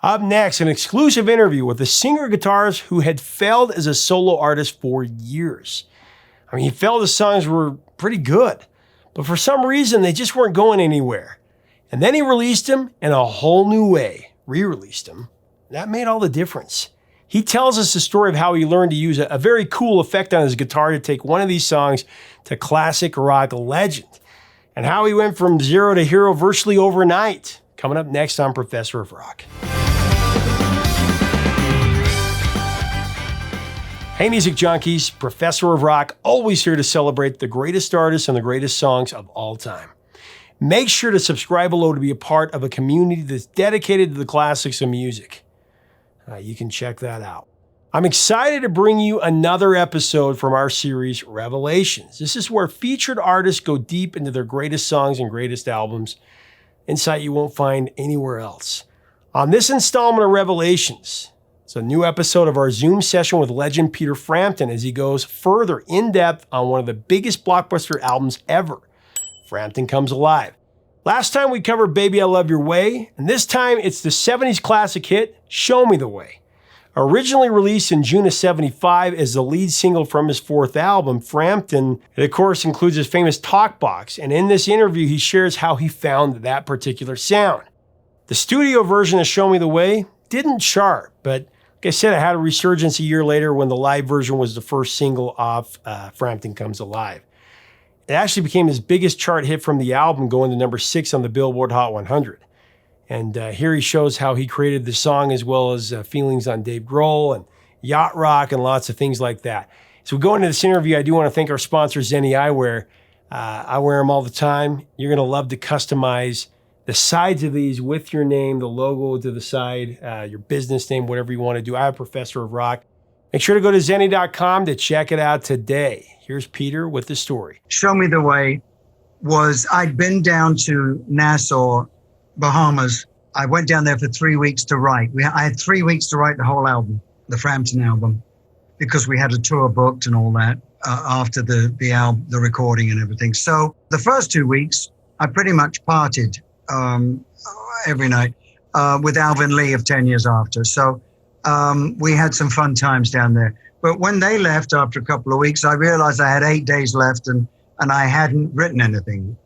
Up next, an exclusive interview with a singer-guitarist who had failed as a solo artist for years. I mean, he felt his songs were pretty good, but for some reason, they just weren't going anywhere. And then he released them in a whole new way, re-released them. That made all the difference. He tells us the story of how he learned to use a very cool effect on his guitar to take one of these songs to classic rock legend, and how he went from zero to hero virtually overnight. Coming up next on Professor of Rock. Hey music junkies, Professor of Rock, always here to celebrate the greatest artists and the greatest songs of all time. Make sure to subscribe below to be a part of a community that's dedicated to the classics of music. You can check that out. I'm excited to bring you another episode from our series, Revelations. This is where featured artists go deep into their greatest songs and greatest albums, insight you won't find anywhere else. On this installment of Revelations, it's a new episode of our Zoom session with Legend Peter Frampton as he goes further in depth on one of the biggest blockbuster albums ever, Frampton Comes Alive. Last time we covered Baby I Love Your Way, and this time it's the 70s classic hit, Show Me the Way. Originally released in June of '75 as the lead single from his fourth album, Frampton, it of course includes his famous talk box, and in this interview he shares how he found that particular sound. The studio version of Show Me the Way didn't chart, but like I said, it had a resurgence a year later when the live version was the first single off Frampton Comes Alive. It actually became his biggest chart hit from the album, going to number 6 on the Billboard Hot 100. And here he shows how he created the song, as well as feelings on Dave Grohl and Yacht Rock and lots of things like that. So we go into this interview. I do want to thank our sponsor, Zenni Eyewear. I wear them all the time. You're going to love to customize the sides of these with your name, the logo to the side, your business name, whatever you want to do. I have Professor of Rock. Make sure to go to Zenni.com to check it out today. Here's Peter with the story. Show Me the Way was, I'd been down to Nassau, Bahamas. I went down there for 3 weeks to write. I had 3 weeks to write the whole album, the Frampton album, because we had a tour booked and all that after the album, the recording and everything. So the first 2 weeks, I pretty much partied every night with Alvin Lee of 10 Years After. So we had some fun times down there. But when they left after a couple of weeks, I realized I had 8 days left and I hadn't written anything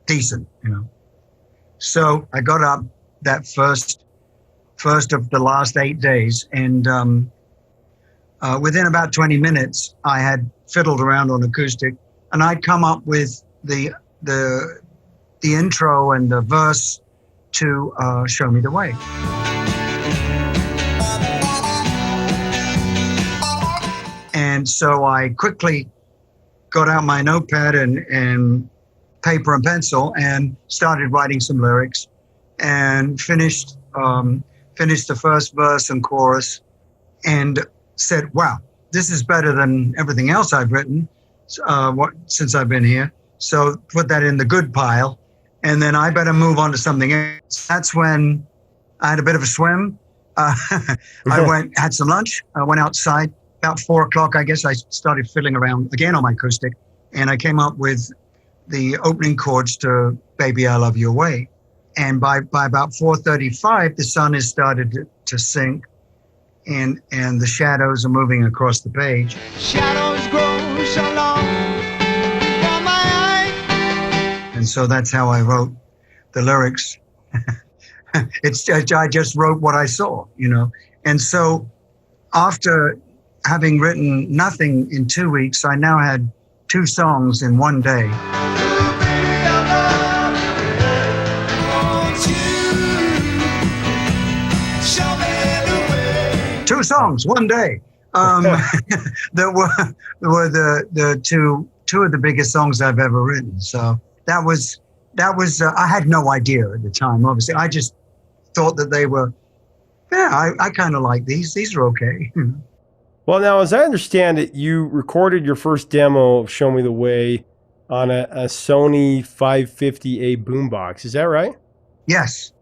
decent, you know. So I got up that first of the last 8 days, and within about 20 minutes, I had fiddled around on acoustic, and I'd come up with the intro and the verse to Show Me the Way. And so I quickly got out my notepad and paper and pencil and started writing some lyrics and finished the first verse and chorus and said, wow, this is better than everything else I've written since I've been here. So put that in the good pile, and then I better move on to something else. That's when I had a bit of a swim. I had some lunch. I went outside. About 4 o'clock, I guess, I started fiddling around again on my acoustic, and I came up with the opening chords to Baby I Love Your Way. And by about 4:35, the sun has started to sink, and the shadows are moving across the page. Shadows grow so long before my eyes. And so that's how I wrote the lyrics. I just wrote what I saw, you know. And so after having written nothing in 2 weeks, I now had 2 songs in one day. 2 songs, one day. That were the two of the biggest songs I've ever written. So that was I had no idea at the time, obviously. I just thought that they were, I kind of like these. These are okay. Well, now, as I understand it, you recorded your first demo of Show Me the Way on a Sony 550A boombox. Is that right? Yes.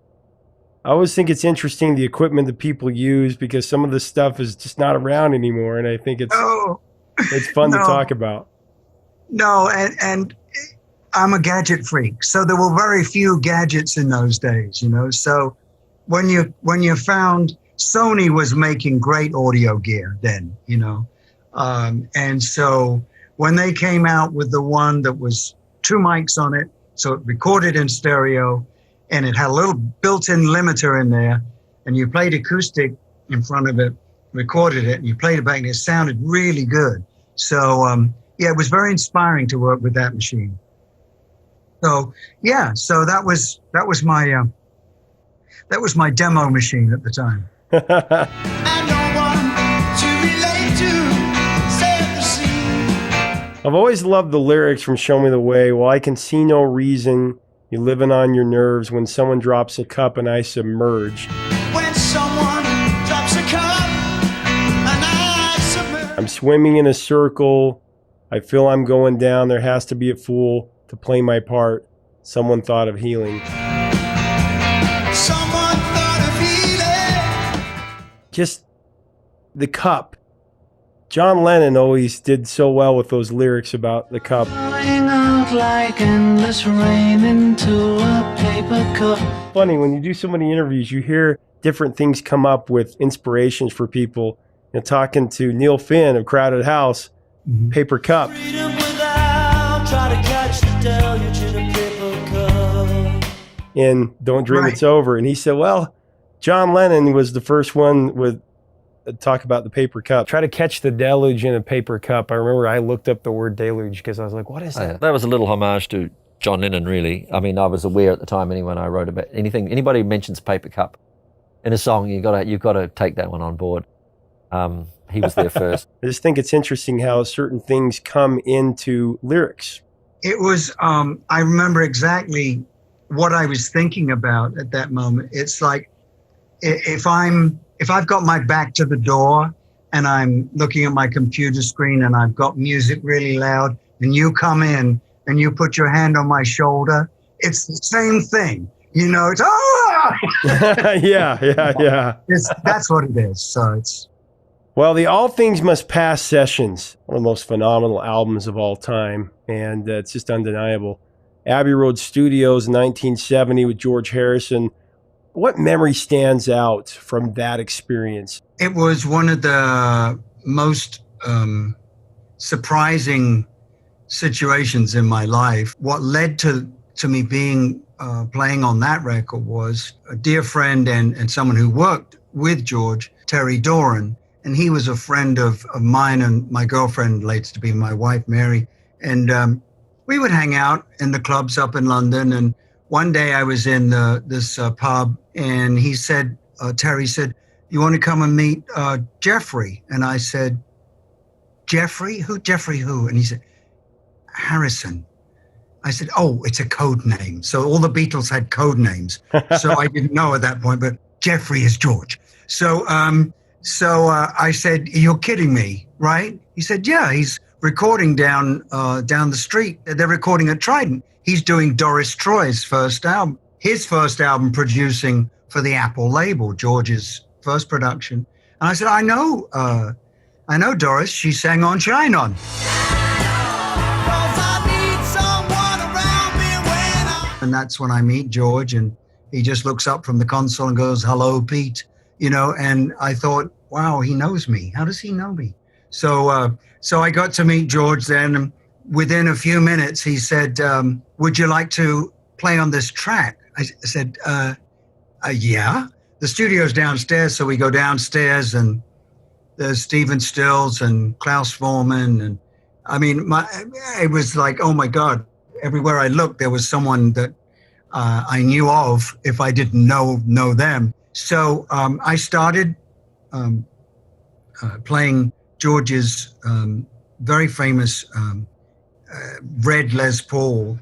I always think it's interesting, the equipment that people use, because some of this stuff is just not around anymore, and I think it's fun to talk about. No, and I'm a gadget freak, so there were very few gadgets in those days, you know. So when you found Sony was making great audio gear then, and so when they came out with the one that was 2 mics on it, so it recorded in stereo, and it had a little built-in limiter in there, and you played acoustic in front of it, recorded it, and you played it back, and it sounded really good. So it was very inspiring to work with that machine. So so that was my demo machine at the time. I've always loved the lyrics from Show Me the Way. Well, I can see no reason. You're living on your nerves. When someone drops a cup and I submerge. When someone drops a cup and I submerge. I'm swimming in a circle. I feel I'm going down. There has to be a fool to play my part. Someone thought of healing. Someone thought of healing. Just the cup. John Lennon always did so well with those lyrics about the cup. Pouring out like endless rain into a paper cup. Funny, when you do so many interviews, you hear different things come up with inspirations for people. Talking to Neil Finn of Crowded House, Paper Cup. Freedom without, try to catch the deluge in a paper cup. In Don't Dream Right. It's Over. And he said, well, John Lennon was the first one with talk about the paper cup. Try to catch the deluge in a paper cup. I remember I looked up the word deluge because I was like, what is that? That was a little homage to John Lennon, really. I mean, I was aware at the time, when I wrote about anybody who mentions paper cup in a song, you've got to take that one on board. He was there first. I just think it's interesting how certain things come into lyrics. It was, I remember exactly what I was thinking about at that moment. It's like, if I've got my back to the door and I'm looking at my computer screen and I've got music really loud and you come in and you put your hand on my shoulder, it's the same thing. It's, Yeah. that's what it is. So it's. Well, the All Things Must Pass sessions, one of the most phenomenal albums of all time, and it's just undeniable. Abbey Road Studios, 1970 with George Harrison. What memory stands out from that experience? It was one of the most surprising situations in my life. What led to me being playing on that record was a dear friend and someone who worked with George, Terry Doran. And he was a friend of mine and my girlfriend, later to be my wife, Mary. And we would hang out in the clubs up in London. And one day I was in this pub and he said, Terry said, you want to come and meet Jeffrey? And I said, Jeffrey? Who? Jeffrey who? And he said, Harrison. I said, oh, it's a code name. So all the Beatles had code names. So I didn't know at that point, but Jeffrey is George. So I said, you're kidding me, right? He said, yeah, he's recording down the street. They're recording at Trident. He's doing Doris Troy's first album, his first album producing for the Apple label, George's first production. And I said, I know Doris. She sang on Shine On. And that's when I meet George, and he just looks up from the console and goes, hello, Pete. And I thought, wow, he knows me. How does he know me? So I got to meet George then. And within a few minutes, he said, would you like to play on this track? I said, yeah. The studio's downstairs, so we go downstairs, and there's Stephen Stills and Klaus Foreman. And I mean, it was like, oh my God, everywhere I looked, there was someone that I knew of if I didn't know them. So I started playing George's very famous red Les Paul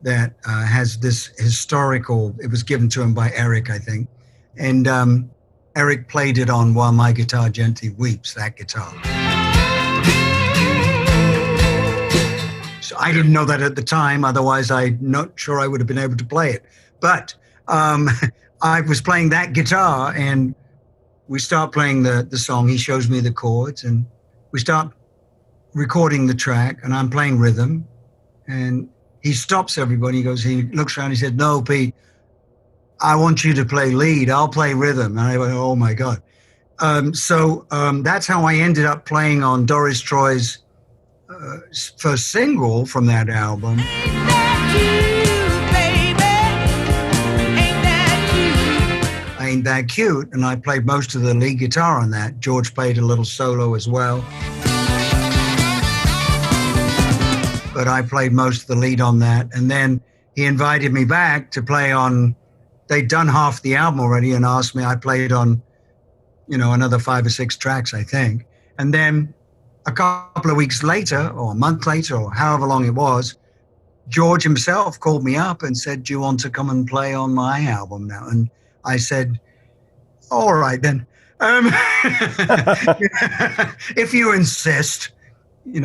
that has this historical, it was given to him by Eric, I think. And Eric played it on While My Guitar Gently Weeps, that guitar. So I didn't know that at the time, otherwise I'm not sure I would have been able to play it. But I was playing that guitar, and we start playing the song. He shows me the chords, and we start recording the track, and I'm playing rhythm. And he stops everybody. He looks around, he said, no, Pete, I want you to play lead. I'll play rhythm. And I went, oh my God. So that's how I ended up playing on Doris Troy's first single from that album. Ain't that cute, baby? Ain't that cute? Ain't That Cute? And I played most of the lead guitar on that. George played a little solo as well. But I played most of the lead on that. And then he invited me back to play on, they'd done half the album already and asked me, I played on, another 5 or 6 tracks, I think. And then a couple of weeks later, or a month later, or however long it was, George himself called me up and said, do you want to come and play on my album now? And I said, all right then. If you insist.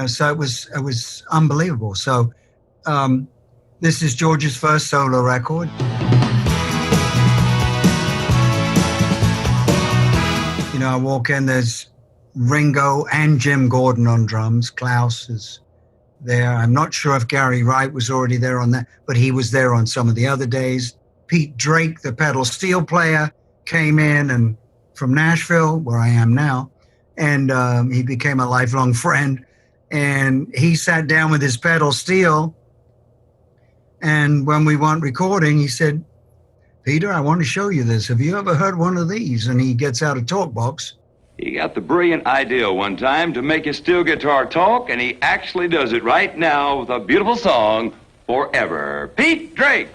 So it was unbelievable. So this is George's first solo record. I walk in, there's Ringo and Jim Gordon on drums. Klaus is there. I'm not sure if Gary Wright was already there on that, but he was there on some of the other days. Pete Drake, the pedal steel player, came in and from Nashville, where I am now, and he became a lifelong friend. And he sat down with his pedal steel, and when we weren't recording, he said, Peter, I want to show you this. Have you ever heard one of these? And he gets out a talk box. He got the brilliant idea one time to make his steel guitar talk, and he actually does it right now with a beautiful song, Forever. Pete Drake.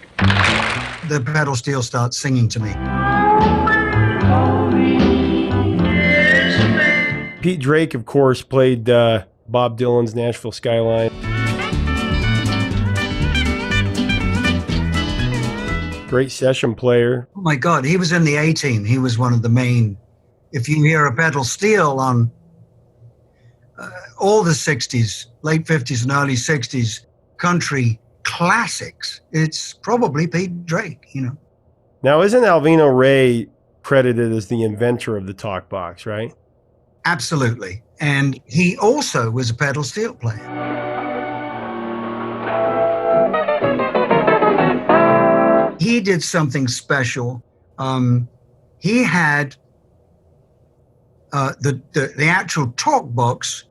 The pedal steel starts singing to me. Pete Drake, of course, played Bob Dylan's Nashville Skyline. Great session player. Oh my God, he was in the A-Team. He was one of the main. If you hear a pedal steel on all the 60s, late 50s and early 60s country classics, it's probably Pete Drake, Now, isn't Alvino Ray credited as the inventor of the talk box, right? Absolutely. And he also was a pedal steel player. He did something special. He had the actual talk box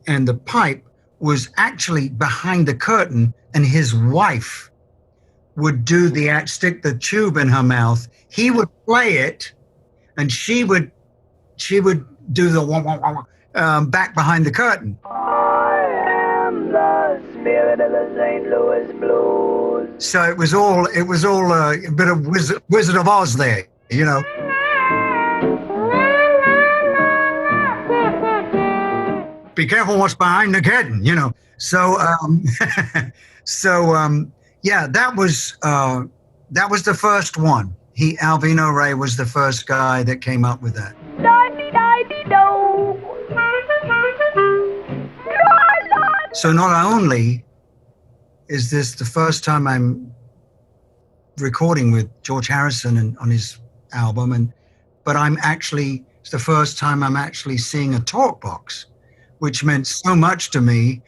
and the pipe was actually behind the curtain, and his wife would do the act, stick the tube in her mouth. He would play it, and she would do the wah, wah, wah, wah, back behind the curtain. I am the spirit of the St. Louis Blues. So it was all a bit of Wizard of Oz there, Be careful what's behind the curtain, So, yeah, that was the first one. Alvino Ray was the first guy that came up with that. So not only is this the first time I'm recording with George Harrison on his album, but it's the first time I'm actually seeing a talk box, which meant so much to me,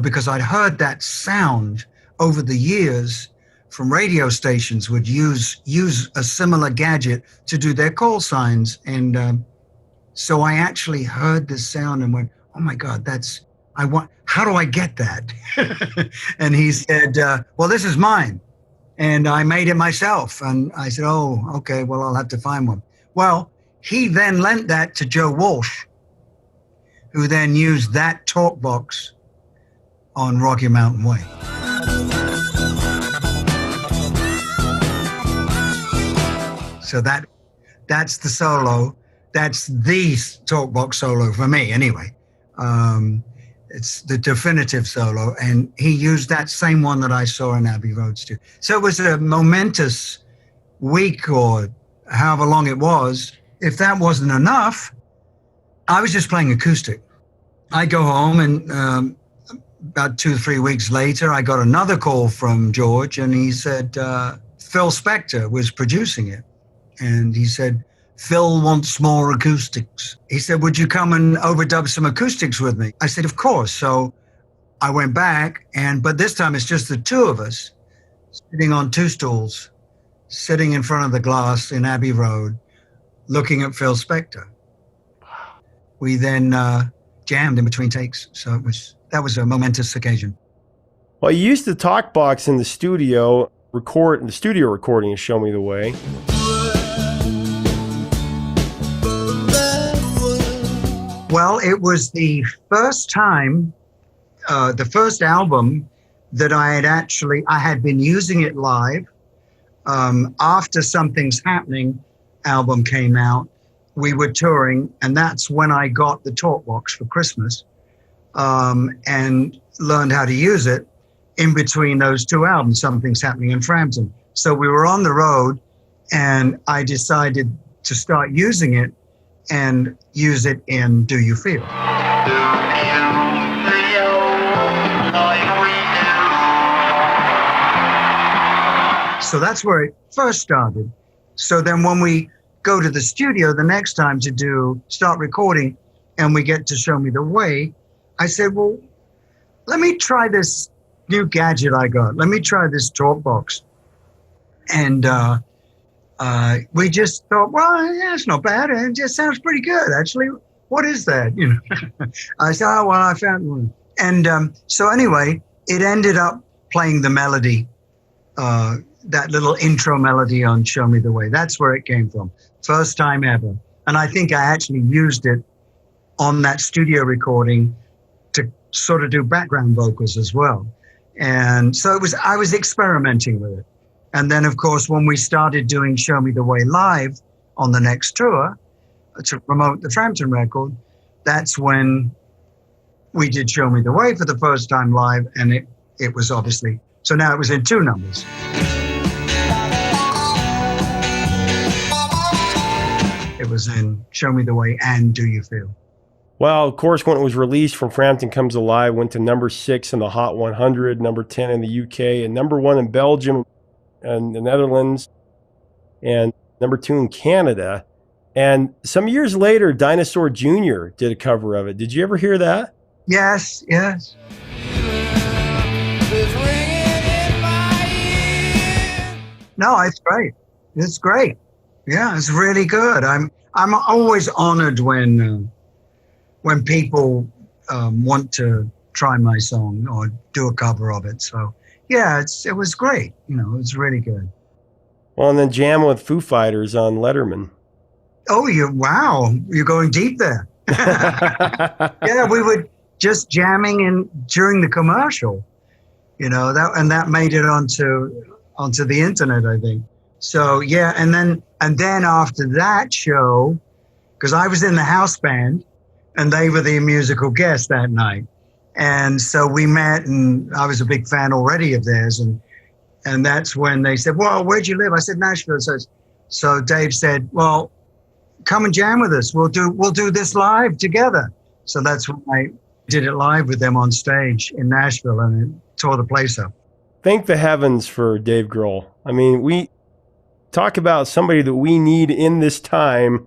because I'd heard that sound over the years from radio stations would use a similar gadget to do their call signs. And so I actually heard this sound and went, oh my God, how do I get that? And he said, well, this is mine. And I made it myself. And I said, oh, okay, well, I'll have to find one. Well, he then lent that to Joe Walsh, who then used that talk box on Rocky Mountain Way. So that's the solo. That's the talk box solo for me anyway. It's the definitive solo, and he used that same one that I saw in Abbey Road too. So it was a momentous week or however long it was. If that wasn't enough, I was just playing acoustic. I go home, and about 2 or 3 weeks later, I got another call from George, and he said Phil Spector was producing it. And he said, Phil wants more acoustics. He said, would you come and overdub some acoustics with me? I said, of course. So I went back, but this time it's just the two of us sitting on 2 stools, sitting in front of the glass in Abbey Road, looking at Phil Spector. We then jammed in between takes, so that was a momentous occasion. Well, you used the talk box in the studio recording of Show Me the Way. Well, it was the first time, the first album that I had been using it live. After Something's Happening album came out, we were touring, and that's when I got the talk box for Christmas, and learned how to use it in between those two albums, Something's Happening and Frampton. So we were on the road, and I decided to start using it and use it in Do You Feel? So that's where it first started. So then when we go to the studio the next time to start recording, and we get to Show Me the Way, I said, well, let me try this new gadget I got. Let me try this talk box. And we just thought, well, yeah, it's not bad. It just sounds pretty good, actually. What is that? You know, I said, oh, well, I found one. And so anyway, it ended up playing the melody, that little intro melody on Show Me the Way. That's where it came from. First time ever. And I think I actually used it on that studio recording to sort of do background vocals as well. And so I was experimenting with it. And then, of course, when we started doing Show Me the Way live on the next tour to promote the Frampton record, that's when we did Show Me the Way for the first time live. And it was obviously, so now it was in two numbers. It was in Show Me the Way and Do You Feel? Well, of course, when it was released from Frampton Comes Alive, went to number 6 in the Hot 100, number 10 in the UK, and number 1 in Belgium and the Netherlands, and number 2 in Canada. And some years later, Dinosaur Jr. did a cover of it. Did you ever hear that? Yes, yes. No, it's great. It's great. Yeah, it's really good. I'm always honored when people want to try my song or do a cover of it. So yeah, it was great. You know, it was really good. Well, and then jam with Foo Fighters on Letterman. Oh, wow, you're going deep there. Yeah, we were just jamming during the commercial. You know, that made it onto the internet, I think. So yeah, and then after that show, because I was in the house band and they were the musical guest that night. And so we met, and I was a big fan already of theirs. And that's when they said, well, where'd you live? I said, Nashville. So Dave said, well, come and jam with us. We'll do this live together. So that's when I did it live with them on stage in Nashville, and it tore the place up. Thank the heavens for Dave Grohl. I mean, we talk about somebody that we need in this time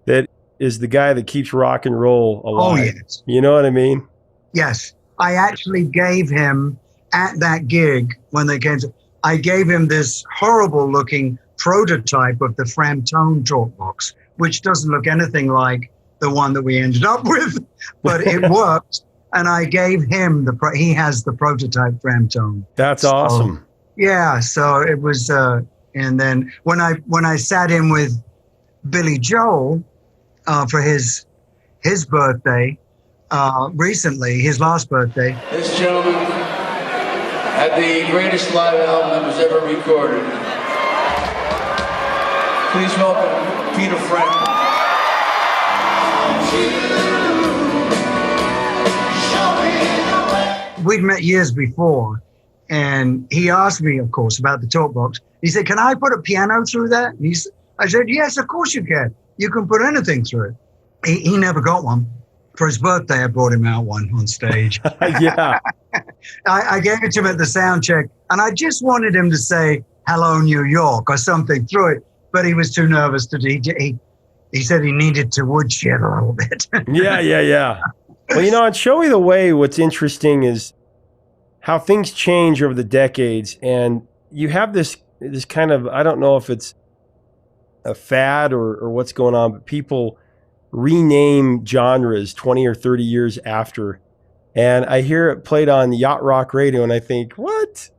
that is the guy that keeps rock and roll alive. Oh, yes. You know what I mean? Yes. I actually gave him, at that gig, when they came to, I gave him this horrible looking prototype of the Frampton talk box, which doesn't look anything like the one that we ended up with, but it worked. And I gave him he has the prototype Frampton. That's awesome. Yeah. So it was, and then when I sat in with Billy Joel for his birthday recently, his last birthday. This gentleman had the greatest live album that was ever recorded. Please welcome Peter Frampton. We'd met years before, and he asked me, of course, about the talk box. He said, can I put a piano through that? And I said, yes, of course you can. You can put anything through it. He never got one. For his birthday, I brought him out one on stage. Yeah. I gave it to him at the sound check, and I just wanted him to say, hello, New York, or something through it. But he was too nervous to do. He said he needed to woodshed a little bit. Yeah. Well, you know, on Show Me the Way, what's interesting is how things change over the decades. And you have this this kind of, I don't know if it's a fad or what's going on, but people rename genres 20 or 30 years after. And I hear it played on yacht rock radio, and I think, what?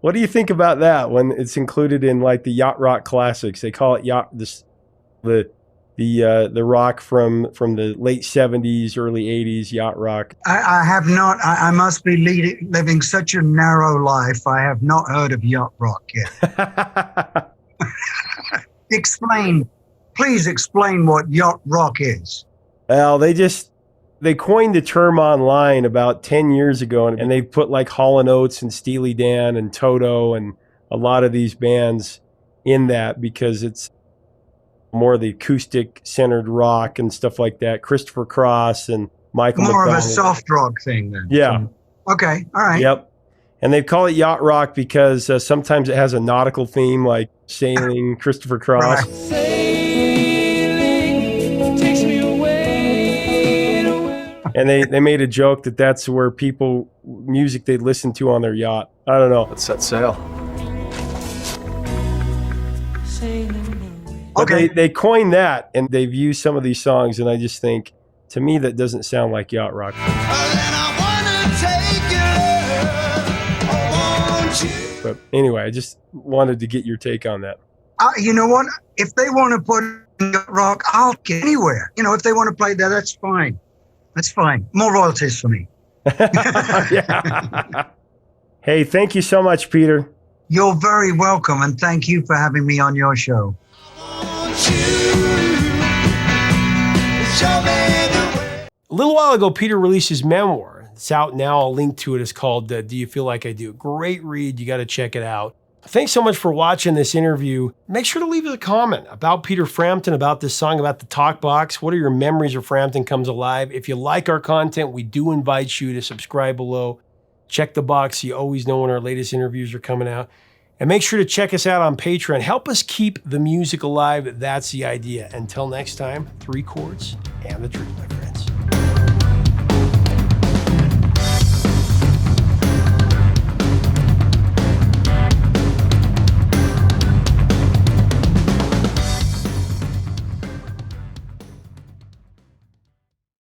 What do you think about that when it's included in like the yacht rock classics? They call it yacht, the rock from the late 70s, early 80s, yacht rock. I have not. I must be living such a narrow life. I have not heard of yacht rock yet. Please explain what yacht rock is. Well, they coined the term online about 10 years ago, and they put like Hall & Oates and Steely Dan and Toto and a lot of these bands in that because it's more of the acoustic centered rock and stuff like that. Christopher Cross and Michael More McDonald. of a soft rock thing then. Yeah. Okay. All right. Yep. And they call it yacht rock because sometimes it has a nautical theme like sailing, Christopher Cross. Right. And they made a joke that that's where music they listen to on their yacht. I don't know. Let's set sail. But Okay. they coined that, and they've used some of these songs, and I just think, to me, that doesn't sound like yacht rock. But anyway, I just wanted to get your take on that. You know what? If they want to put yacht rock, I'll get anywhere. If they want to play that, that's fine. That's fine. More royalties for me. Yeah. Hey, thank you so much, Peter. You're very welcome, and thank you for having me on your show. A little while ago, Peter released his memoir. It's out now. I'll link to it. It's called Do You Feel Like I Do? Great read. You got to check it out. Thanks so much for watching this interview. Make sure to leave us a comment about Peter Frampton, about this song, about the talk box. What are your memories of Frampton Comes Alive? If you like our content, we do invite you to subscribe below. Check the box so you always know when our latest interviews are coming out. And make sure to check us out on Patreon. Help us keep the music alive. That's the idea. Until next time, 3 chords and the truth, my friends.